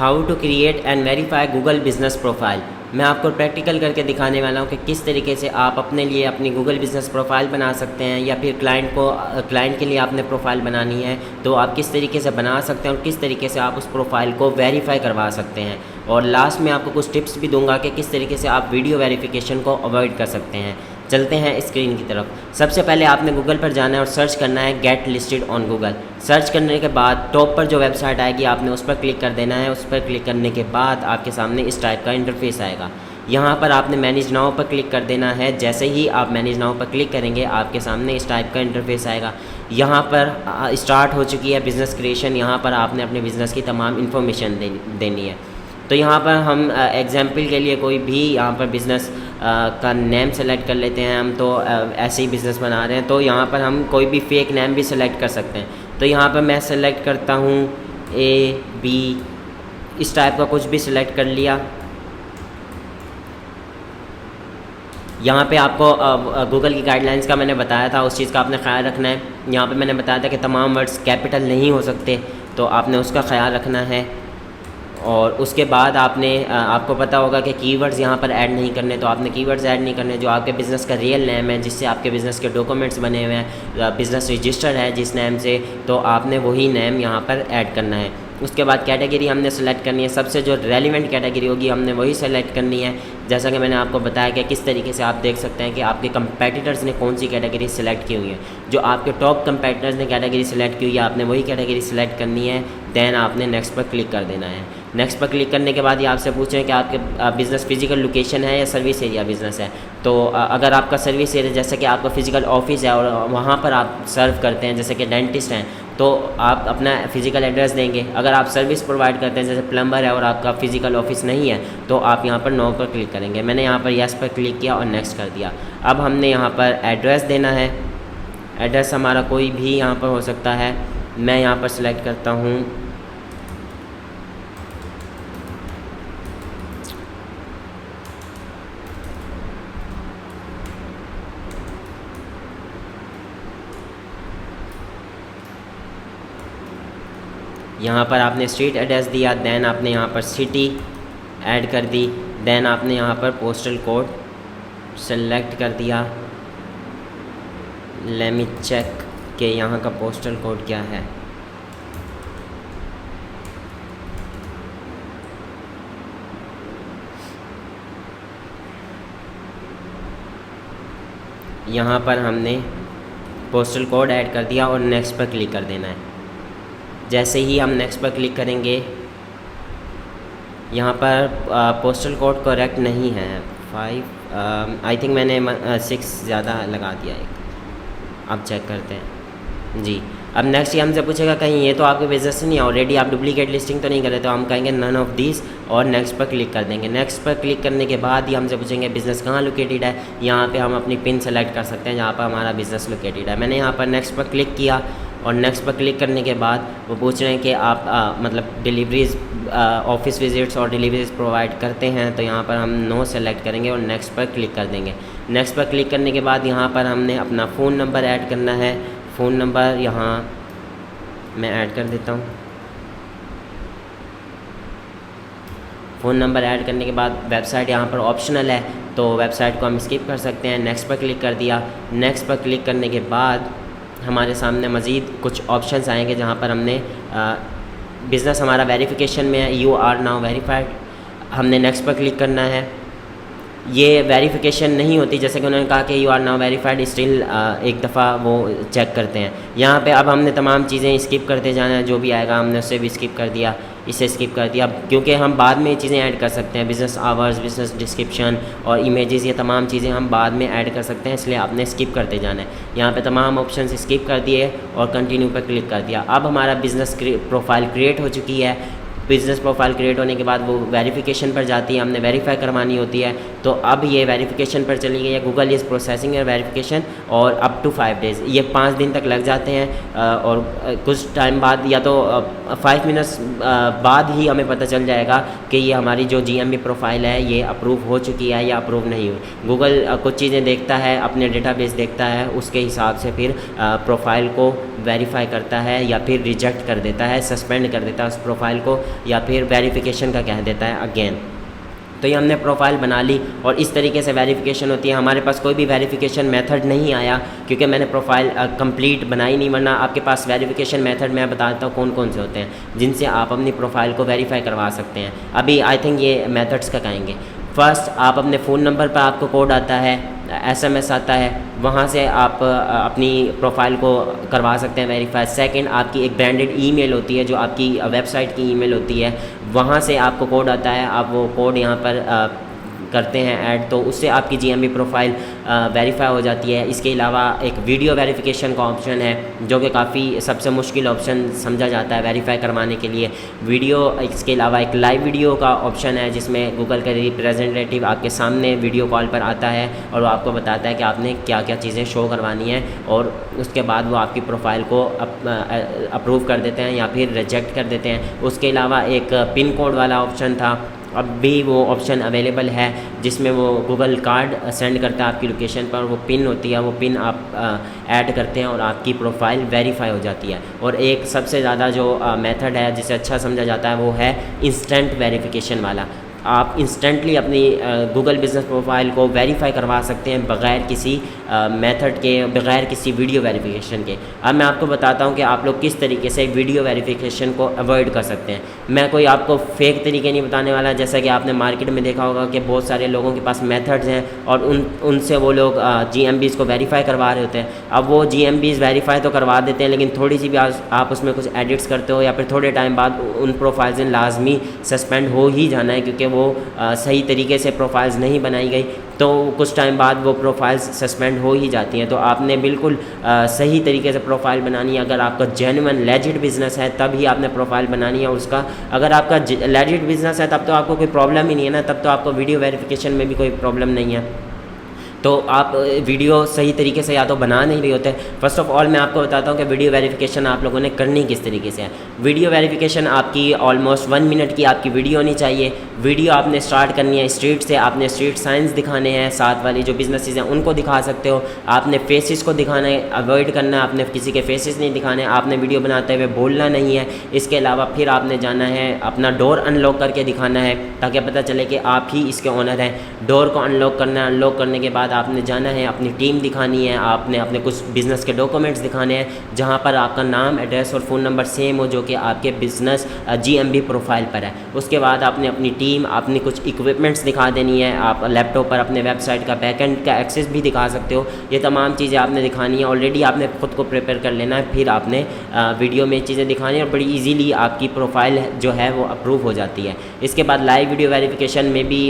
How to create and verify Google business profile. मैं आपको practical करके दिखाने वाला हूँ कि किस तरीके से आप अपने लिए अपनी गूगल बिजनेस प्रोफाइल बना सकते हैं, या फिर क्लाइंट के लिए आपने प्रोफाइल बनानी है तो आप किस तरीके से बना सकते हैं और किस तरीके से आप उस प्रोफाइल को वेरीफाई करवा सकते हैं। और लास्ट में आपको कुछ टिप्स भी दूंगा कि किस तरीके से आप वीडियो वेरिफिकेशन को अवॉइड कर सकते हैं। चलते हैं स्क्रीन की तरफ। सबसे पहले आपने गूगल पर जाना है और सर्च करना है get listed on Google. Search करने के बाद टॉप पर जो वेबसाइट आएगी आपने उस पर क्लिक कर देना है। उस पर क्लिक करने के बाद आपके सामने इस टाइप का इंटरफेस आएगा। यहाँ पर आपने मैनेज नाउ पर क्लिक कर देना है। जैसे ही आप मैनेज नाउ पर क्लिक करेंगे आपके सामने इस टाइप का इंटरफेस आएगा। यहाँ पर स्टार्ट हो चुकी है बिज़नेस क्रिएशन। यहाँ पर आपने अपने बिज़नेस की तमाम इन्फॉर्मेशन देनी है। तो यहाँ पर हम एग्जाम्पल के लिए कोई भी यहाँ पर बिज़नेस का नेम सेलेक्ट कर लेते हैं। हम तो ऐसे ही बिज़नेस बना रहे हैं, तो यहाँ पर हम कोई भी फेक नेम भी सेलेक्ट कर सकते हैं। तो यहाँ पर मैं सेलेक्ट करता हूँ AB, इस टाइप का कुछ भी सिलेक्ट कर लिया। यहाँ पे आपको गूगल की गाइडलाइंस का मैंने बताया था, उस चीज़ का आपने ख्याल रखना है। यहाँ पे मैंने बताया था कि तमाम वर्ड्स कैपिटल नहीं हो सकते, तो आपने उसका ख्याल रखना है। और उसके बाद आपको पता होगा कि कीवर्ड्स यहाँ पर ऐड नहीं करने, तो आपने कीवर्ड्स ऐड नहीं करने। जो आपके बिज़नेस का रियल नेम है, जिससे आपके बिज़नेस के डॉक्यूमेंट्स बने हुए हैं, बिज़नेस रजिस्टर है जिस नेम से, तो आपने वही नेम यहाँ पर ऐड करना है। उसके बाद कैटेगरी हमने सेलेक्ट करनी है। सबसे जो रेलिवेंट कैटेगरी होगी हमने वही सेलेक्ट करनी है। जैसा कि मैंने आपको बताया कि किस तरीके से आप देख सकते हैं कि आपके कंपेटिटर्स ने कौन सी कैटेगरी सेलेक्ट की हुई है। जो आपके टॉप कंपेटिटर्स ने कैटेगरी सेलेक्ट की हुई है आपने वही कैटेगरी सेलेक्ट करनी है। देन आपने नेक्स्ट पर क्लिक कर देना है। नेक्स्ट पर क्लिक करने के बाद ये आपसे पूछें कि आपके बिज़नेस फिजिकल लोकेशन है या सर्विस एरिया बिज़नेस है। तो अगर आपका सर्विस एरिया, जैसे कि आपका फिजिकल ऑफिस है और वहाँ पर आप सर्व करते हैं, जैसे कि डेंटिस्ट हैं, तो आप अपना फिजिकल एड्रेस देंगे। अगर आप सर्विस प्रोवाइड करते हैं, जैसे प्लम्बर है और आपका फिजिकल ऑफिस नहीं है, तो आप यहाँ पर नो पर क्लिक करेंगे। मैंने यहाँ पर यस पर क्लिक किया और नेक्स्ट कर दिया। अब हमने यहाँ पर एड्रेस देना है। एड्रेस हमारा कोई भी यहाँ पर हो सकता है। मैं यहाँ पर सिलेक्ट करता हूँ यहाँ पर आपने स्ट्रीट एड्रेस दिया। देन आपने यहाँ पर सिटी ऐड कर दी। देन आपने यहाँ पर पोस्टल कोड सेलेक्ट कर दिया। लेट मी चेक कि यहाँ का पोस्टल कोड क्या है। यहाँ पर हमने पोस्टल कोड ऐड कर दिया और नेक्स्ट पर क्लिक कर देना है। जैसे ही हम नेक्स्ट पर क्लिक करेंगे, यहाँ पर पोस्टल कोड करेक्ट नहीं है 5, आई थिंक मैंने 6 ज़्यादा लगा दिया एक। अब चेक करते हैं जी। अब नेक्स्ट ये हमसे पूछेगा कहीं ये तो आपके बिजनेस से नहीं है, ऑलरेडी आप डुप्लीकेट लिस्टिंग तो नहीं कर रहे, तो हम कहेंगे नन ऑफ दिस और नेक्स्ट पर क्लिक कर देंगे। नेक्स्ट पर क्लिक करने के बाद ही हमसे पूछेंगे बिज़नेस कहाँ लोकेटेड है। यहाँ पे हम अपनी पिन सेलेक्ट कर सकते हैं जहाँ पर हमारा बिज़नेस लोकेटेड है। मैंने यहाँ पर नेक्स्ट पर क्लिक किया और नेक्स्ट पर क्लिक करने के बाद वो पूछ रहे हैं कि आप मतलब डिलीवरीज, ऑफिस विजिट्स और डिलीवरीज प्रोवाइड करते हैं, तो यहाँ पर हम नो सेलेक्ट करेंगे और नेक्स्ट पर क्लिक कर देंगे। नेक्स्ट पर क्लिक करने के बाद यहाँ पर हमने अपना फ़ोन नंबर ऐड करना है। फ़ोन नंबर यहाँ मैं ऐड कर देता हूँ। फ़ोन नंबर ऐड करने के बाद वेबसाइट यहाँ पर ऑप्शनल है, तो वेबसाइट को हम स्किप कर सकते हैं। नेक्स्ट पर क्लिक कर दिया। नेक्स्ट पर क्लिक करने के बाद हमारे सामने मज़ीद कुछ ऑप्शंस आएंगे जहाँ पर हमने बिज़नेस हमारा वेरिफिकेशन में है, यू आर नाउ वेरीफाइड। हमने नेक्स्ट पर क्लिक करना है। ये वेरिफिकेशन नहीं होती, जैसे कि उन्होंने कहा कि you are now verified, still एक दफ़ा वो चेक करते हैं यहाँ पे। अब हमने तमाम चीज़ें स्किप करते जाना है, जो भी आएगा हमने उससे भी स्किप कर दिया, इसे स्किप कर दिया, क्योंकि हम बाद में ये चीज़ें ऐड कर सकते हैं। बिज़नेस आवर्स, बिज़नेस डिस्क्रिप्शन और इमेजेस, ये तमाम चीज़ें हम बाद में ऐड कर सकते हैं, इसलिए आपने स्किप करते जाना है। यहाँ पे तमाम ऑप्शन स्किप कर दिए और कंटिन्यू पर क्लिक कर दिया। अब हमारा बिज़नेस प्रोफाइल क्रिएट हो चुकी है। बिज़नेस प्रोफाइल क्रिएट होने के बाद वो वेरिफिकेशन पर जाती है, हमने वेरीफाई करवानी होती है। तो अब ये वेरिफिकेशन पर चली गई है। Google is processing your verification और अप टू 5 डेज़, ये 5 दिन तक लग जाते हैं। और कुछ टाइम बाद या तो 5 मिनट्स बाद ही हमें पता चल जाएगा कि ये हमारी जो GMB प्रोफाइल है ये अप्रूव हो चुकी है या अप्रूव नहीं हुई। गूगल कुछ चीज़ें देखता है, अपने डेटाबेस देखता है, उसके हिसाब से फिर प्रोफाइल को वेरीफाई करता है या फिर रिजेक्ट कर देता है, सस्पेंड कर देता है उस प्रोफाइल को, या फिर वेरिफिकेशन का कह देता है अगेन। तो ये हमने प्रोफाइल बना ली और इस तरीके से वेरिफिकेशन होती है। हमारे पास कोई भी वेरिफिकेशन मेथड नहीं आया क्योंकि मैंने प्रोफाइल कंप्लीट बनाई नहीं, वरना आपके पास वेरिफिकेशन मेथड मैं बताता हूँ कौन कौन से होते हैं जिनसे आप अपनी प्रोफाइल को वेरीफाई करवा सकते हैं। अभी आई थिंक ये मेथड्स का कहेंगे। फर्स्ट, आप अपने फ़ोन नंबर पर आपको कोड आता है, SMS आता है, वहाँ से आप अपनी प्रोफाइल को करवा सकते हैं वेरीफाई। सेकंड, आपकी एक ब्रांडेड ईमेल होती है जो आपकी वेबसाइट की ईमेल होती है, वहाँ से आपको कोड आता है, आप वो कोड यहाँ पर करते हैं ऐड, तो उससे आपकी GMB प्रोफाइल वेरीफाई हो जाती है। इसके अलावा एक वीडियो वेरिफिकेशन का ऑप्शन है जो कि काफ़ी सबसे मुश्किल ऑप्शन समझा जाता है वेरीफाई करवाने के लिए वीडियो। इसके अलावा एक लाइव वीडियो का ऑप्शन है जिसमें गूगल का रिप्रेजेंटेटिव आपके सामने वीडियो कॉल पर आता है और वो आपको बताता है कि आपने क्या क्या चीज़ें शो करवानी है, और उसके बाद वो आपकी प्रोफाइल को अप्रूव कर देते हैं या फिर रिजेक्ट कर देते हैं। उसके अलावा एक पिन कोड वाला ऑप्शन था, अब भी वो ऑप्शन अवेलेबल है जिसमें वो गूगल कार्ड सेंड करता है आपकी लोकेशन पर, वो पिन होती है, वो पिन आप ऐड करते हैं और आपकी प्रोफाइल वेरीफाई हो जाती है। और एक सबसे ज़्यादा जो मेथड है जिसे अच्छा समझा जाता है वो है इंस्टेंट वेरिफिकेशन वाला। आप इंस्टेंटली अपनी गूगल बिज़नेस प्रोफाइल को वेरीफाई करवा सकते हैं बग़ैर किसी मेथड के, बग़ैर किसी वीडियो वेरिफिकेशन के। अब मैं आपको बताता हूं कि आप लोग किस तरीके से वीडियो वेरिफिकेशन को अवॉइड कर सकते हैं। मैं कोई आपको फेक तरीके नहीं बताने वाला, जैसा कि आपने मार्केट में देखा होगा कि बहुत सारे लोगों के पास मेथड्स हैं और उनसे वो लोग GMBs को वेरीफाई करवा रहे होते हैं। अब वो GMBs वेरीफाई तो करवा देते हैं, लेकिन थोड़ी सी भी आप उसमें कुछ एडिट्स करते हो या फिर थोड़े टाइम बाद उन प्रोफाइल्स ने लाजमी सस्पेंड हो ही जाना है, क्योंकि वो सही तरीके से प्रोफाइल्स नहीं बनाई गई, तो कुछ टाइम बाद वो प्रोफाइल्स सस्पेंड हो ही जाती हैं। तो आपने बिल्कुल सही तरीके से प्रोफाइल बनानी है। अगर आपका जेन्युइन लेजिट बिज़नेस है तब ही आपने प्रोफाइल बनानी है उसका। अगर आपका लेजिट बिज़नेस है तब तो आपको कोई प्रॉब्लम ही नहीं है ना, तब तो आपको वीडियो वेरिफिकेशन में भी कोई प्रॉब्लम नहीं है। तो आप वीडियो सही तरीके से या तो बना नहीं रहे होते। फर्स्ट ऑफ ऑल मैं आपको बताता हूँ कि वीडियो वेरिफिकेशन आप लोगों ने करनी किस तरीके से है। वीडियो वेरिफिकेशन आपकी ऑलमोस्ट 1 मिनट की आपकी वीडियो होनी चाहिए। वीडियो आपने स्टार्ट करनी है स्ट्रीट से, आपने स्ट्रीट साइंस दिखाने हैं, साथ वाली जो बिजनेसेस हैं उनको दिखा सकते हो। आपने फेसेस को दिखाना है, अवॉइड करना है, आपने किसी के फेसेस नहीं दिखाने, आपने वीडियो बनाते हुए बोलना नहीं है। इसके अलावा फिर आपने जाना है अपना डोर अनलॉक करके दिखाना है ताकि पता चले कि आप ही इसके ओनर हैं। डोर को अनलॉक करना है, अनलॉक करने के बाद आपने जाना है, अपनी टीम दिखानी है, आपने अपने कुछ बिज़नेस के डॉक्यूमेंट्स दिखाने हैं जहां पर आपका नाम, एड्रेस और फ़ोन नंबर सेम हो जो कि आपके बिज़नेस GMB प्रोफाइल पर है। उसके बाद आपने अपनी टीम, अपनी कुछ इक्विपमेंट्स दिखा देनी है। आप लैपटॉप पर अपने वेबसाइट का बैकएंड का एक्सेस भी दिखा सकते हो। ये तमाम चीज़ें आपने दिखानी है। ऑलरेडी आपने ख़ुद को प्रिपेयर कर लेना है, फिर आपने वीडियो में चीज़ें दिखानी है और बड़ी ईजीली आपकी प्रोफाइल जो है वो अप्रूव हो जाती है। इसके बाद लाइव वीडियो वेरिफिकेशन में भी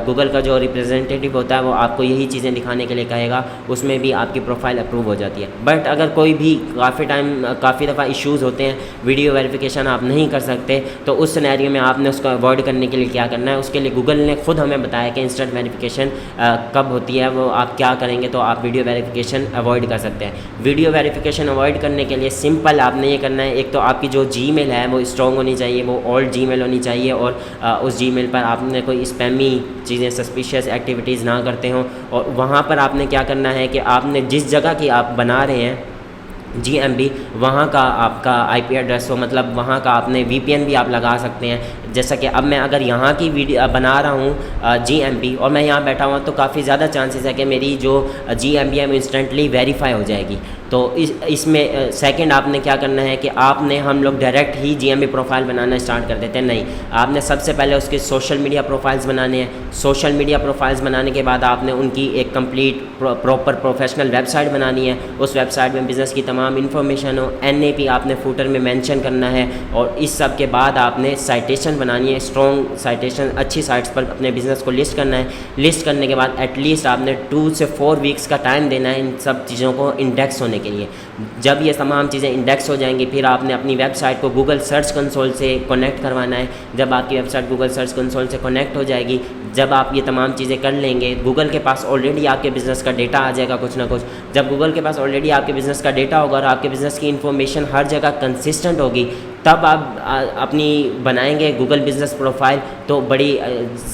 गूगल का जो रिप्रेजेंटेटिव होता है वो आपको यही चीज़ें दिखाने के लिए कहेगा, उसमें भी आपकी प्रोफाइल अप्रूव हो जाती है। बट अगर कोई भी काफ़ी दफ़ा इश्यूज़ होते हैं, वीडियो वेरिफिकेशन आप नहीं कर सकते, तो उस सिनेरियो में आपने उसको अवॉइड करने के लिए क्या करना है, उसके लिए गूगल ने खुद हमें बताया कि इंस्टेंट वेरिफिकेशन कब होती है, वो आप क्या करेंगे तो आप वीडियो वेरिफिकेशन अवॉइड कर सकते हैं। वीडियो वेरिफिकेशन अवॉइड करने के लिए सिंपल आपने ये करना है, एक तो आपकी जो जीमेल है वो स्ट्रॉन्ग होनी चाहिए, वो ओल्ड जीमेल होनी चाहिए और उस जीमेल पर आपने कोई स्पैमी चीज़ें, सस्पिशियस एक्टिविटीज़ ना करते हों। और वहाँ पर आपने क्या करना है कि आपने जिस जगह की आप बना रहे हैं GMB, वहाँ का आपका IP एड्रेस हो, मतलब वहाँ का आपने VPN भी आप लगा सकते हैं। जैसा कि अब मैं अगर यहाँ की वीडियो बना रहा हूँ GMB और मैं यहाँ बैठा हुआ, तो काफ़ी ज़्यादा चांसेस है कि मेरी जो GMB है वो इंस्टेंटली वेरीफाई हो जाएगी। तो इसमें सेकंड आपने क्या करना है कि हम लोग डायरेक्ट ही GMB प्रोफाइल बनाना स्टार्ट कर देते हैं। नहीं, आपने सबसे पहले उसके सोशल मीडिया प्रोफाइल्स बनाने हैं। सोशल मीडिया प्रोफाइल्स बनाने के बाद आपने उनकी एक कंप्लीट प्रॉपर प्रोफेशनल वेबसाइट बनानी है। उस वेबसाइट में बिज़नेस की तमाम इन्फॉर्मेशन हो, NAP आपने फूटर में मेंशन करना है और इस सब के बाद आपने साइटेशन बनानी है, स्ट्रॉन्ग साइटेशन, अच्छी साइट्स पर अपने बिज़नेस को लिस्ट करना है। लिस्ट करने के बाद एटलीस्ट आपने 2 से 4 वीक्स का टाइम देना है इन सब चीज़ों को इंडेक्स होने के लिए। जब ये तमाम चीज़ें इंडेक्स हो जाएंगी, फिर आपने अपनी वेबसाइट को गूगल सर्च कंसोल से कनेक्ट करवाना है। जब आपकी वेबसाइट गूगल सर्च कंसोल से कनेक्ट हो जाएगी, जब आप ये तमाम चीज़ें कर लेंगे, गूगल के पास ऑलरेडी आपके बिज़नेस का डेटा आ जाएगा कुछ ना कुछ। जब गूगल के पास ऑलरेडी आपके बिज़नेस का डेटा होगा और आपके बिज़नेस की इन्फॉर्मेशन हर जगह कंसिस्टेंट होगी, तब आप अपनी बनाएंगे गूगल बिज़नेस प्रोफाइल, तो बड़ी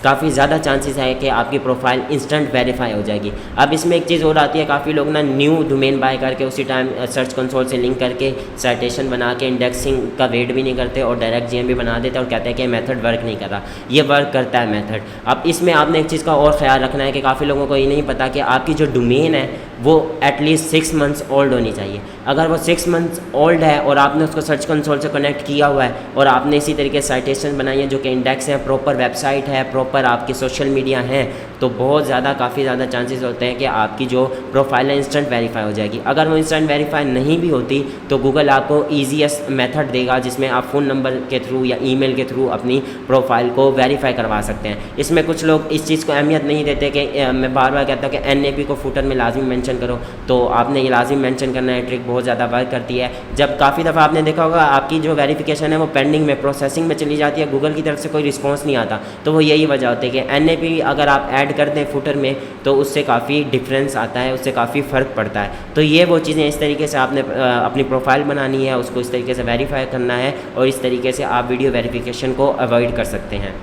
काफ़ी ज़्यादा चांसेस है कि आपकी प्रोफाइल इंस्टेंट वेरीफाई हो जाएगी। अब इसमें एक चीज़ और आती है, काफ़ी लोग ना न्यू डोमेन बाय करके उसी टाइम सर्च कंसोल से लिंक करके साइटेशन बना के इंडेक्सिंग का वेट भी नहीं करते और डायरेक्ट जीएमपी बना देते हैं और कहते हैं कि मेथड वर्क नहीं कर रहा। ये वर्क करता है मेथड। अब इसमें आपने एक चीज़ का और ख्याल रखना है कि काफ़ी लोगों को ये नहीं पता कि आपकी जो डोमेन है वो एटलीस्ट 6 मंथ्स ओल्ड होनी चाहिए। अगर वो 6 मंथ्स ओल्ड है और आपने उसको सर्च कंसोल से कनेक्ट किया हुआ है और आपने इसी तरीके से साइटेशन बनाई है जो कि इंडेक्स है, प्रॉपर वेबसाइट है, प्रॉपर आपकी सोशल मीडिया है, तो बहुत ज़्यादा काफ़ी ज़्यादा चांसेस होते हैं कि आपकी जो प्रोफाइल है इंस्टेंट वेरीफाई हो जाएगी। अगर वो इंस्टेंट वेरीफाई नहीं भी होती तो गूगल आपको ईजीएस्ट मेथड देगा जिसमें आप फ़ोन नंबर के थ्रू या ईमेल के थ्रू अपनी प्रोफाइल को वेरीफाई करवा सकते हैं। इसमें कुछ लोग इस चीज़ को अहमियत नहीं देते कि मैं बार बार कहता हूँ कि NAP को फुटर में लाजिम मेंशन करो, तो आपने ये लाजिम मेंशन करना है। ट्रिक बहुत ज़्यादा वर्क करती है। जब काफ़ी दफ़ा आपने देखा होगा आपकी जो वेरिफिकेशन है वो पेंडिंग में, प्रोसेसिंग में चली जाती है, गूगल की तरफ से कोई रिस्पॉन्स नहीं आता, तो वो यही वजह होती है कि NAP अगर आप ऐड कर दें फुटर में तो उससे काफ़ी डिफरेंस आता है, उससे काफ़ी फ़र्क पड़ता है। तो ये वो चीज़ें इस तरीके से आपने अपनी प्रोफाइल बनानी है, उसको इस तरीके से वेरीफाई करना है और इस तरीके से आप वीडियो वेरिफिकेशन को अवॉइड कर सकते हैं।